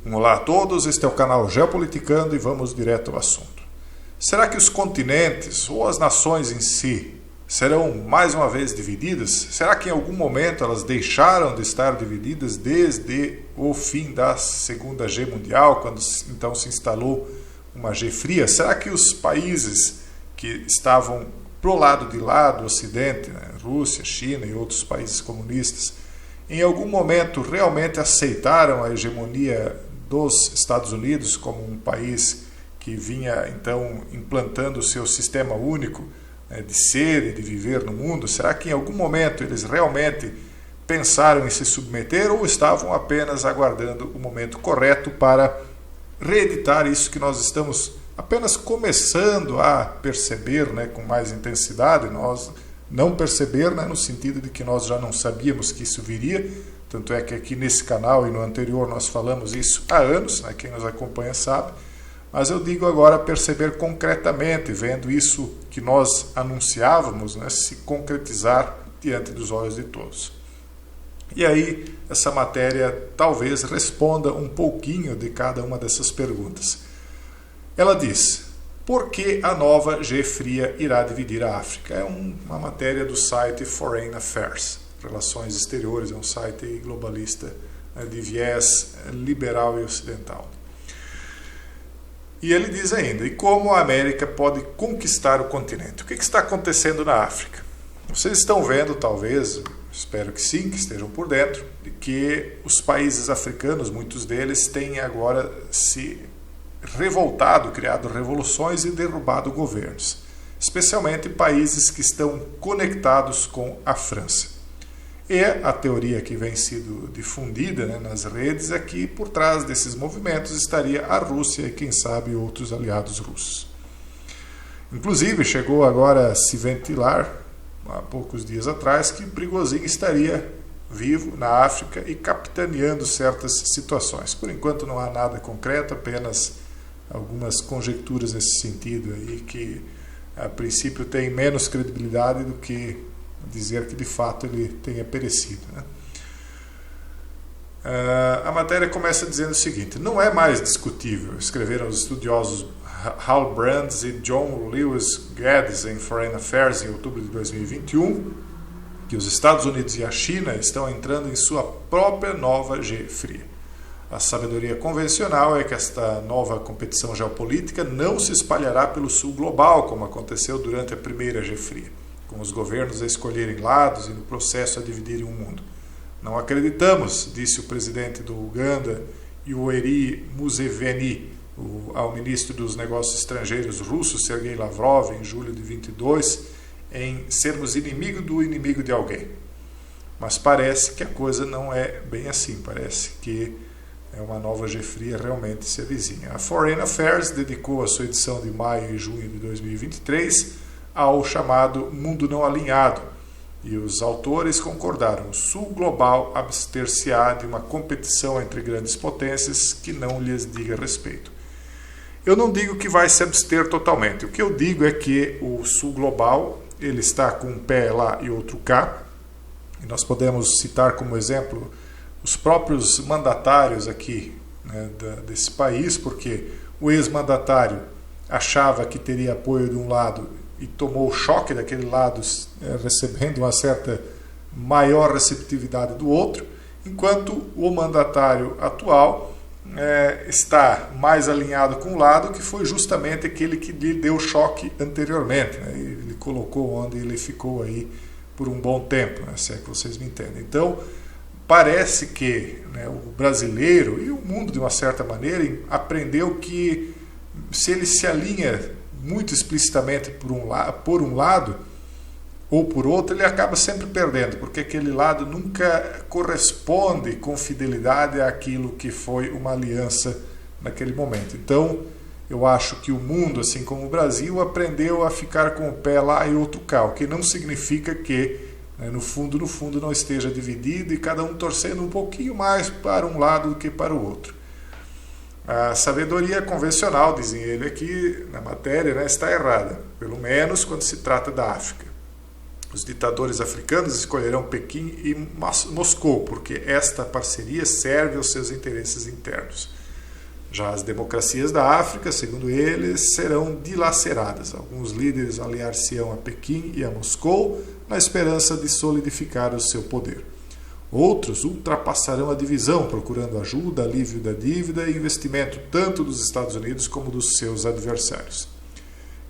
Olá a todos, este é o canal Geopoliticando e vamos direto ao assunto. Será que os continentes ou as nações em si serão mais uma vez divididas? Será que em algum momento elas deixaram de estar divididas desde o fim da Segunda G Mundial, quando então se instalou uma G fria? Será que os países que estavam pro lado de lá do Ocidente, né, Rússia, China e outros países comunistas, em algum momento realmente aceitaram a hegemonia dos Estados Unidos como um país que vinha então implantando o seu sistema único, né, de ser e de viver no mundo? Será que em algum momento eles realmente pensaram em se submeter ou estavam apenas aguardando o momento correto para reeditar isso que nós estamos apenas começando a perceber, né, com mais intensidade? Nós não perceber, né, no sentido de que nós já não sabíamos que isso viria, tanto é que aqui nesse canal e no anterior nós falamos isso há anos, né, quem nos acompanha sabe, mas eu digo agora perceber concretamente, vendo isso que nós anunciávamos, né, se concretizar diante dos olhos de todos. E aí essa matéria talvez responda um pouquinho de cada uma dessas perguntas. Ela diz: por que a nova G fria irá dividir a África? É uma matéria do site Foreign Affairs, Relações Exteriores, é um site globalista de viés liberal e ocidental. E ele diz ainda: e como a América pode conquistar o continente? O que está acontecendo na África? Vocês estão vendo, talvez, espero que sim, que estejam por dentro, de que os países africanos, muitos deles, têm agora se revoltado, criado revoluções e derrubado governos, especialmente países que estão conectados com a França. E a teoria que vem sido difundida, né, nas redes é que por trás desses movimentos estaria a Rússia e, quem sabe, outros aliados russos. Inclusive, chegou agora a se ventilar, há poucos dias atrás, que Prigozhin estaria vivo na África e capitaneando certas situações. Por enquanto não há nada concreto, apenas algumas conjecturas nesse sentido aí, que a princípio tem menos credibilidade do que dizer que de fato ele tenha perecido, né? A matéria começa dizendo o seguinte: não é mais discutível, escreveram os estudiosos Hal Brands e John Lewis Geddes em Foreign Affairs em outubro de 2021, que os Estados Unidos e a China estão entrando em sua própria nova G fria. A sabedoria convencional é que esta nova competição geopolítica não se espalhará pelo sul global, como aconteceu durante a primeira G fria, com os governos a escolherem lados e no processo a dividirem o mundo. Não acreditamos, disse o presidente do Uganda, Yoweri Museveni, ao ministro dos Negócios Estrangeiros russo, Sergei Lavrov, em julho de 22, em sermos inimigo do inimigo de alguém. Mas parece que a coisa não é bem assim, parece que uma nova G fria realmente se avizinha. A Foreign Affairs dedicou a sua edição de maio e junho de 2023 ao chamado Mundo Não Alinhado, e os autores concordaram: o sul global abster-se-á de uma competição entre grandes potências que não lhes diga respeito. Eu não digo que vai se abster totalmente, o que eu digo é que o sul global ele está com um pé lá e outro cá, e nós podemos citar como exemplo os próprios mandatários aqui, né, desse país, porque o ex-mandatário achava que teria apoio de um lado e tomou o choque daquele lado, recebendo uma certa maior receptividade do outro, enquanto o mandatário atual está mais alinhado com o lado que foi justamente aquele que lhe deu choque anteriormente, né? Ele colocou onde ele ficou aí por um bom tempo, né? Se é que vocês me entendem. Então, parece que, né, o brasileiro e o mundo, de uma certa maneira, aprendeu que se ele se alinha muito explicitamente por um lado ou por outro, ele acaba sempre perdendo, porque aquele lado nunca corresponde com fidelidade àquilo que foi uma aliança naquele momento. Então, eu acho que o mundo, assim como o Brasil, aprendeu a ficar com o pé lá e outro cá, o que não significa que, no fundo, não esteja dividido e cada um torcendo um pouquinho mais para um lado do que para o outro. A sabedoria convencional, dizem ele aqui na matéria, né, está errada, pelo menos quando se trata da África. Os ditadores africanos escolherão Pequim e Moscou, porque esta parceria serve aos seus interesses internos. Já as democracias da África, segundo eles, serão dilaceradas. Alguns líderes aliar-se-ão a Pequim e a Moscou na esperança de solidificar o seu poder. Outros ultrapassarão a divisão, procurando ajuda, alívio da dívida e investimento tanto dos Estados Unidos como dos seus adversários.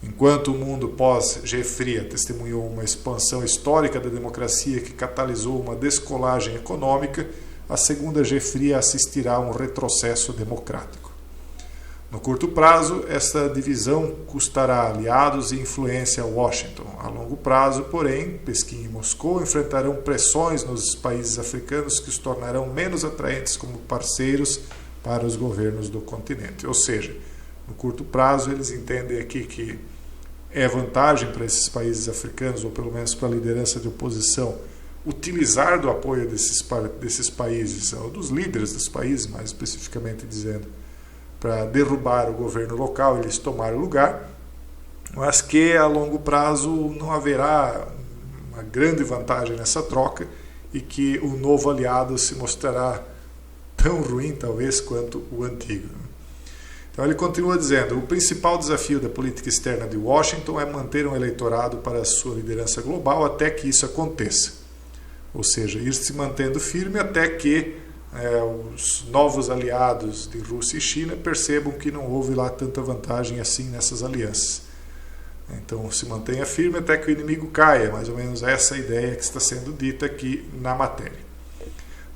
Enquanto o mundo pós-Guerra Fria testemunhou uma expansão histórica da democracia que catalisou uma descolagem econômica, a Segunda Guerra Fria assistirá a um retrocesso democrático. No curto prazo, esta divisão custará aliados e influência a Washington. A longo prazo, porém, Pequim e Moscou enfrentarão pressões nos países africanos que os tornarão menos atraentes como parceiros para os governos do continente. Ou seja, no curto prazo, eles entendem aqui que é vantagem para esses países africanos, ou pelo menos para a liderança de oposição, utilizar do apoio desses países, ou dos líderes dos países, mais especificamente dizendo, para derrubar o governo local e eles tomarem o lugar, mas que a longo prazo não haverá uma grande vantagem nessa troca e que o novo aliado se mostrará tão ruim, talvez, quanto o antigo. Então ele continua dizendo: o principal desafio da política externa de Washington é manter um eleitorado para a sua liderança global até que isso aconteça. Ou seja, ir se mantendo firme até que os novos aliados de Rússia e China percebam que não houve lá tanta vantagem assim nessas alianças. Então se mantenha firme até que o inimigo caia, mais ou menos essa é a ideia que está sendo dita aqui na matéria.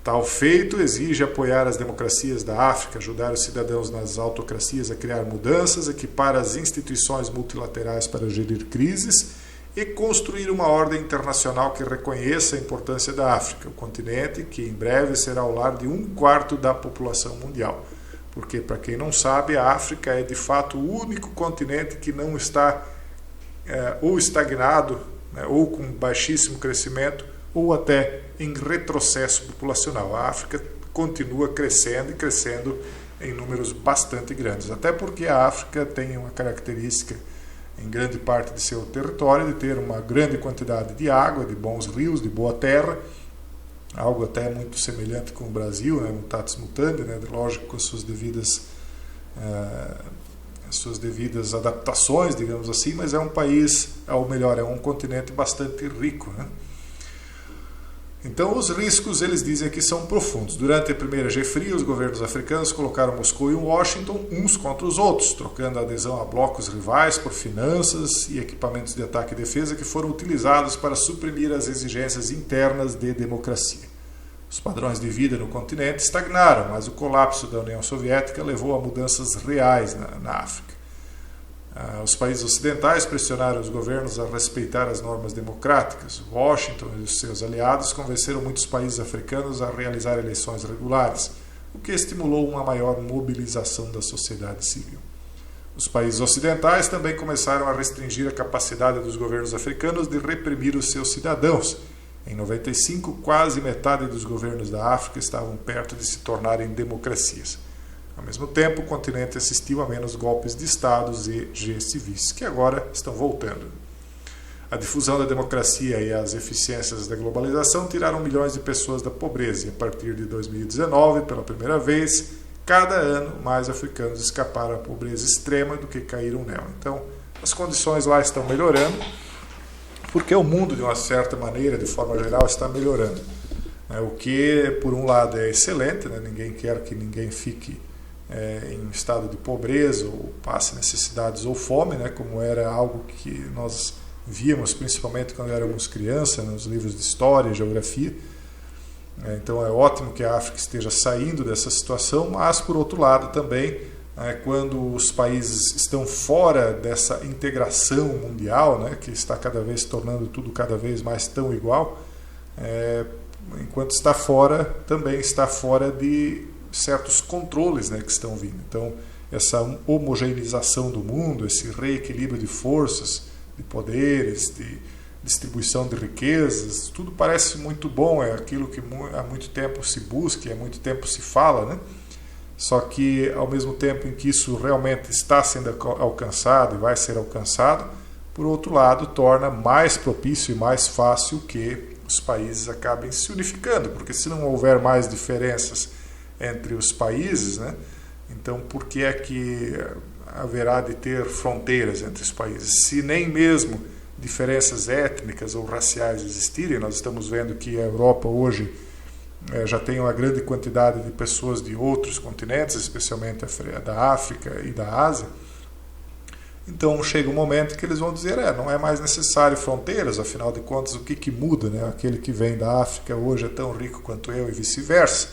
Tal feito exige apoiar as democracias da África, ajudar os cidadãos nas autocracias a criar mudanças, equipar as instituições multilaterais para gerir crises e construir uma ordem internacional que reconheça a importância da África, o continente que em breve será o lar de 1/4 da população mundial. Porque, para quem não sabe, a África é de fato o único continente que não está ou estagnado, né, ou com baixíssimo crescimento, ou até em retrocesso populacional. A África continua crescendo e crescendo em números bastante grandes, até porque a África tem uma característica em grande parte de seu território de ter uma grande quantidade de água, de bons rios, de boa terra, algo até muito semelhante com o Brasil, né, mutatis mutandis, né, lógico, com as suas devidas adaptações, digamos assim, mas é um país, ou melhor, é um continente bastante rico, né? Então, os riscos, eles dizem que são profundos. Durante a Primeira Guerra Fria, os governos africanos colocaram Moscou e Washington uns contra os outros, trocando adesão a blocos rivais por finanças e equipamentos de ataque e defesa que foram utilizados para suprimir as exigências internas de democracia. Os padrões de vida no continente estagnaram, mas o colapso da União Soviética levou a mudanças reais na África. Os países ocidentais pressionaram os governos a respeitar as normas democráticas. Washington e os seus aliados convenceram muitos países africanos a realizar eleições regulares, o que estimulou uma maior mobilização da sociedade civil. Os países ocidentais também começaram a restringir a capacidade dos governos africanos de reprimir os seus cidadãos. Em 95, quase metade dos governos da África estavam perto de se tornarem democracias. Ao mesmo tempo, o continente assistiu a menos golpes de estados e guerras civis, que agora estão voltando. A difusão da democracia e as eficiências da globalização tiraram milhões de pessoas da pobreza, e a partir de 2019, pela primeira vez, cada ano mais africanos escaparam à pobreza extrema do que caíram nela. Então, as condições lá estão melhorando, porque o mundo, de uma certa maneira, de forma geral, está melhorando. O que, por um lado, é excelente, né? Ninguém quer que ninguém fique em estado de pobreza ou passe necessidades ou fome, né, como era algo que nós víamos principalmente quando éramos crianças, nos livros de história e geografia. Então é ótimo que a África esteja saindo dessa situação, mas por outro lado também, quando os países estão fora dessa integração mundial, né, que está cada vez tornando tudo cada vez mais tão igual, enquanto está fora, também está fora de certos controles, né, que estão vindo. Então, essa homogeneização do mundo, esse reequilíbrio de forças, de poderes, de distribuição de riquezas, tudo parece muito bom, é aquilo que há muito tempo se busca, há muito tempo se fala, né? Só que, ao mesmo tempo em que isso realmente está sendo alcançado e vai ser alcançado, por outro lado, torna mais propício e mais fácil que os países acabem se unificando, porque se não houver mais diferenças entre os países, né, Então, por que é que haverá de ter fronteiras entre os países? Se nem mesmo diferenças étnicas ou raciais existirem, nós estamos vendo que a Europa hoje já tem uma grande quantidade de pessoas de outros continentes, especialmente da África e da Ásia. Então chega um momento que eles vão dizer, não é mais necessário fronteiras, afinal de contas o que muda, né? Aquele que vem da África hoje é tão rico quanto eu e vice-versa.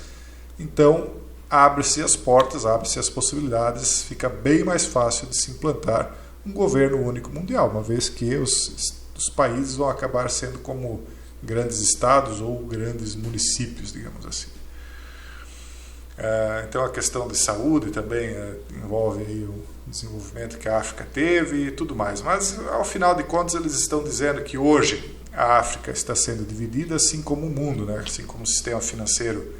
Então abre-se as portas, abre-se as possibilidades, fica bem mais fácil de se implantar um governo único mundial, uma vez que os países vão acabar sendo como grandes estados ou grandes municípios, digamos assim. Então a questão de saúde também envolve aí o desenvolvimento que a África teve e tudo mais, mas ao final de contas eles estão dizendo que hoje a África está sendo dividida assim como o mundo, né? Assim como o sistema financeiro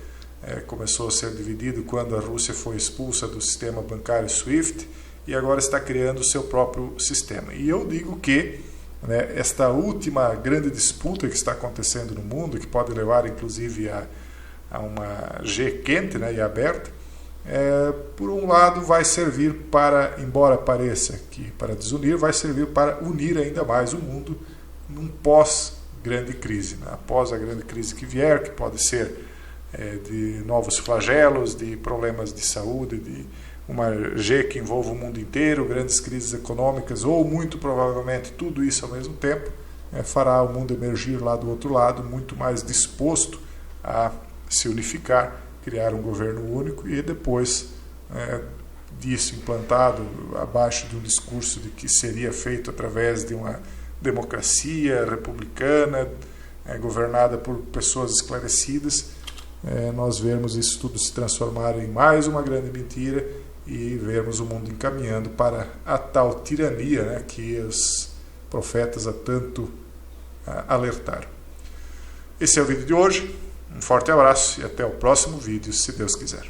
começou a ser dividido quando a Rússia foi expulsa do sistema bancário SWIFT e agora está criando o seu próprio sistema. E eu digo que esta última grande disputa que está acontecendo no mundo, que pode levar inclusive a uma G quente, e aberta, por um lado vai servir para, embora pareça que para desunir, vai servir para unir ainda mais o mundo num pós-grande crise, após a grande crise que vier, que pode ser de novos flagelos, de problemas de saúde, de uma G que envolva o mundo inteiro, grandes crises econômicas, ou muito provavelmente tudo isso ao mesmo tempo, fará o mundo emergir lá do outro lado, muito mais disposto a se unificar, criar um governo único e depois disso implantado abaixo de um discurso de que seria feito através de uma democracia republicana, governada por pessoas esclarecidas, nós vemos isso tudo se transformar em mais uma grande mentira e vermos o mundo encaminhando para a tal tirania, que os profetas há tanto alertaram. Esse é o vídeo de hoje. Um forte abraço e até o próximo vídeo, se Deus quiser.